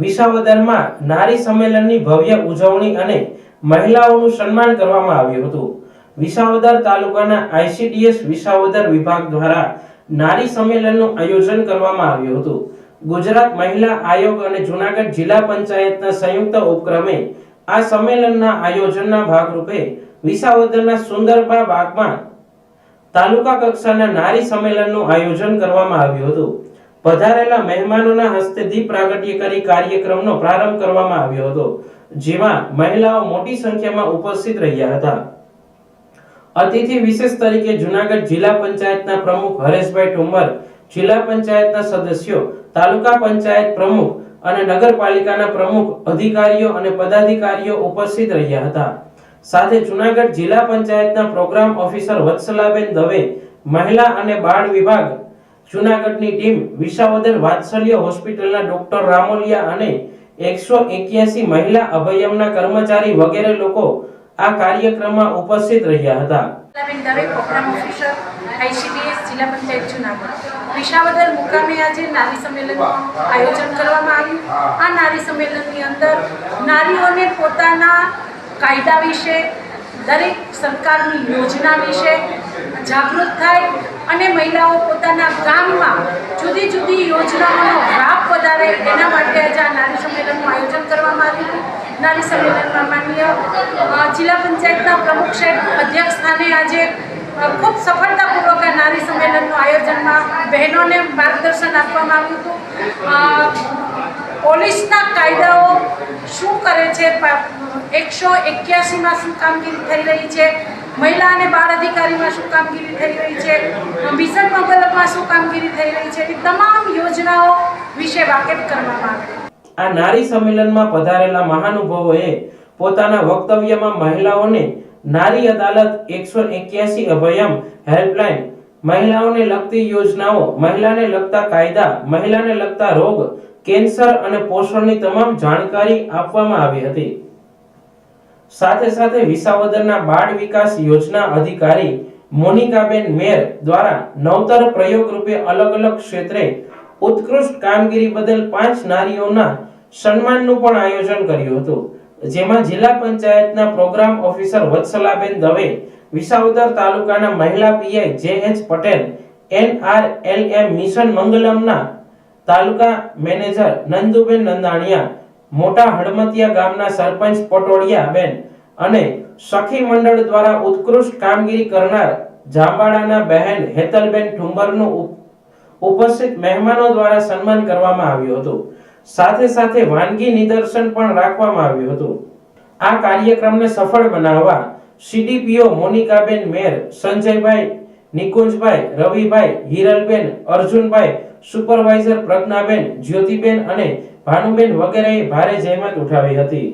વિસાવદરમાં નારી સંમેલનની ભવ્ય ઉજવણી અને મહિલાઓનું સન્માન કરવામાં આવ્યું હતું। વિસાવદર તાલુકાના આઈસીડીએસ વિસાવદર વિભાગ દ્વારા નારી સંમેલનનું આયોજન કરવામાં આવ્યું હતું। ગુજરાત મહિલા આયોગ અને જૂનાગઢ જિલ્લા પંચાયતના સંયુક્ત ઉપક્રમે આ સંમેલનના આયોજનના ભાગરૂપે વિસાવદરના સુંદરબા બાગમાં તાલુકા કક્ષાના નારી સંમેલનનું આયોજન કરવામાં આવ્યું હતું। પધારેલા મહેમાનોના હસ્તે દીપ પ્રાગટ્ય કરી કાર્યક્રમનો પ્રારંભ કરવામાં આવ્યો હતો, જેમાં મહિલાઓ મોટી સંખ્યામાં ઉપસ્થિત રહ્યા હતા। અતિથિ વિશેષ તરીકે જૂનાગઢ જિલ્લા પંચાયતના પ્રમુખ હરેશભાઈ ઠુમર, જિલ્લા પંચાયતના સદસ્યો, તાલુકા પંચાયત પ્રમુખ અને નગરપાલિકાના પ્રમુખ, અધિકારીઓ અને પદાધિકારીઓ ઉપસ્થિત રહ્યા હતા। સાથે જૂનાગઢ જિલ્લા પંચાયતના પ્રોગ્રામ ઓફિસર વત્સલાબેન દવે, મહિલા અને બાળ વિભાગ જૂનાગઢની ટીમ, વિસાવદર વાત્સલ્ય હોસ્પિટલના ડોક્ટર રામોલિયા અને 181 મહિલા અભયમના કર્મચારી વગેરે લોકો આ કાર્યક્રમમાં ઉપસ્થિત રહ્યા હતા। Vatsalaben Dave, programme officer, ICDS જિલ્લા પંચાયત જૂનાગઢ। વિસાવદર મુકામે આજે નારી સંમેલનનું આયોજન કરવામાં આવ્યું। આ નારી સંમેલનની અંદર નારીઓને પોતાના કાયદા વિશે, દરેક સરકારની યોજના વિશે જાગૃત થાય અને મહિલાઓ પોતાના ગામમાં જુદી જુદી યોજનાઓનો લાભ વધારે, એના માટે આજે આ નારી સંમેલનનું આયોજન કરવામાં આવ્યું। નારી સંમેલનમાં માનનીય જિલ્લા પંચાયતના પ્રમુખ સાહેબ અધ્યક્ષ સ્થાને આજે ખૂબ સફળતાપૂર્વક આ નારી સંમેલનનું આયોજનમાં બહેનોને માર્ગદર્શન આપવામાં આવ્યું હતું। પોલીસના કાયદાઓ શું કરે છે, 181માં શું કામગીરી થઈ રહી છે, મહિલા અને બાળ અધિકારીમાં શું કામગીરી થઈ રહી છે, મિશન મંગલમાં શું કામગીરી થઈ રહી છે, એ તમામ યોજનાઓ વિશે વાકેફ કરવામાં આવે। આ નારી સંમેલનમાં પધારેલા મહાનુભાવોએ પોતાના વક્તવ્યમાં મહિલાઓને નારી અદાલત, 181 અભયમ હેલ્પલાઇન, મહિલાઓને લગતી યોજનાઓ, મહિલાને લગતા કાયદા, મહિલાને લગતા રોગ, કેન્સર અને પોષણની તમામ જાણકારી આપવામાં આવી હતી। સાથે સાથે વિસાવદરના બાળ વિકાસ યોજના અધિકારી મોનિકાબેન મેર દ્વારા નવતર પ્રયોગ રૂપે અલગ અલગ ક્ષેત્રે ઉત્કૃષ્ટ કામગીરી બદલ 5 નારીઓના સન્માનનું પણ આયોજન કર્યું હતું, જેમાં જિલ્લા પંચાયતના પ્રોગ્રામ ઓફિસર વત્સલાબેન દવે, વિસાવદર તાલુકાના મહિલા પીઆઈ જે.એચ. પટેલ, NRLM મિશન મંગલમના તાલુકા મેનેજર નંદુબેન નંદાણીયા, મોટા હડમતિયા ગામના સરપંચ પટોડિયા બેન અને સખી મંડળ દ્વારા ઉત્કૃષ્ટ કામગીરી કરનાર જાંબાડાના બહેન હેતલબેન ઠુંબરનું ઉપસ્થિત મહેમાનો દ્વારા સન્માન કરવામાં આવ્યું હતું। સાથે સાથે વાનગી નિદર્શન પણ રાખવામાં આવ્યું હતું। આ કાર્યક્રમને સફળ બનાવવા સીડીપીઓ મોનિકાબેન મેર, સંજયભાઈ, નિકુંજભાઈ, રવિભાઈ, હિરલબેન, અર્જુનભાઈ, સુપરવાઇઝર પ્રજ્ઞાબેન, જ્યોતિબેન અને ભાનુબેન વગેરેએ ભારે જહેમત ઉઠાવી હતી।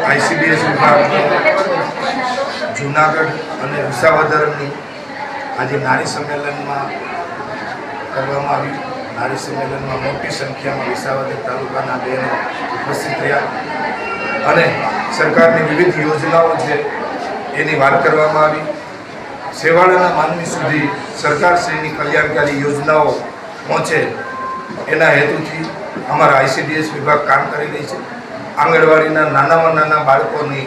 આઈસીડીએસ વિભાગ જૂનાગઢ અને વિસાવદરની આજે નારી સંમેલનમાં કરવામાં આવ્યું। નારી સંમેલનમાં મોટી સંખ્યામાં વિસાવદર તાલુકાના બહેનો ઉપસ્થિત રહ્યા અને સરકારની વિવિધ યોજનાઓ છે એની વાત કરવામાં આવી। છેવાડાના માનવી સુધી સરકારશ્રીની કલ્યાણકારી યોજનાઓ પહોંચે એના હેતુથી અમારા આઈસીડીએસ વિભાગ કામ કરી રહી છે। આંગણવાડીના નાનામાં નાના બાળકોની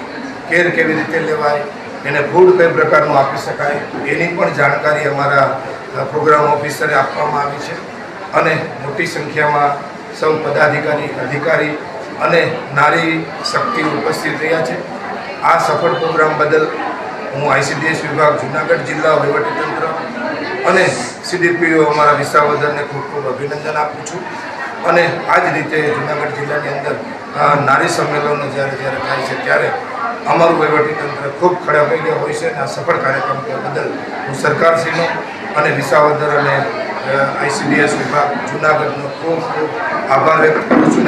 કેર કેવી રીતે લેવાય, એને ફૂડ કઈ પ્રકારનું આપી શકાય, એની પણ જાણકારી અમારા પ્રોગ્રામ ઓફિસરે આપવામાં આવી છે અને મોટી સંખ્યામાં સૌ પદાધિકારી, અધિકારી અને નારી શક્તિ ઉપસ્થિત રહ્યા છે। આ સફળ પ્રોગ્રામ બદલ હું આઈસીડીએસ વિભાગ જૂનાગઢ જિલ્લા વહીવટીતંત્ર અને સીડીપીઓ અમારા વિસાવદરને ખૂબ ખૂબ અભિનંદન આપું છું અને આ જ રીતે જૂનાગઢ જિલ્લાની અંદર નારી સંમેલનો જ્યારે થાય છે ત્યારે અમારું વહીવટીતંત્ર ખૂબ ખડે હોય છે અને આ સફળ કાર્યક્રમ બદલ હું સરકારશ્રીનો અને વિસાવદર અને આઈસીડીએસ વિભાગ જૂનાગઢનો ખૂબ ખૂબ આભાર વ્યક્ત કરું છું।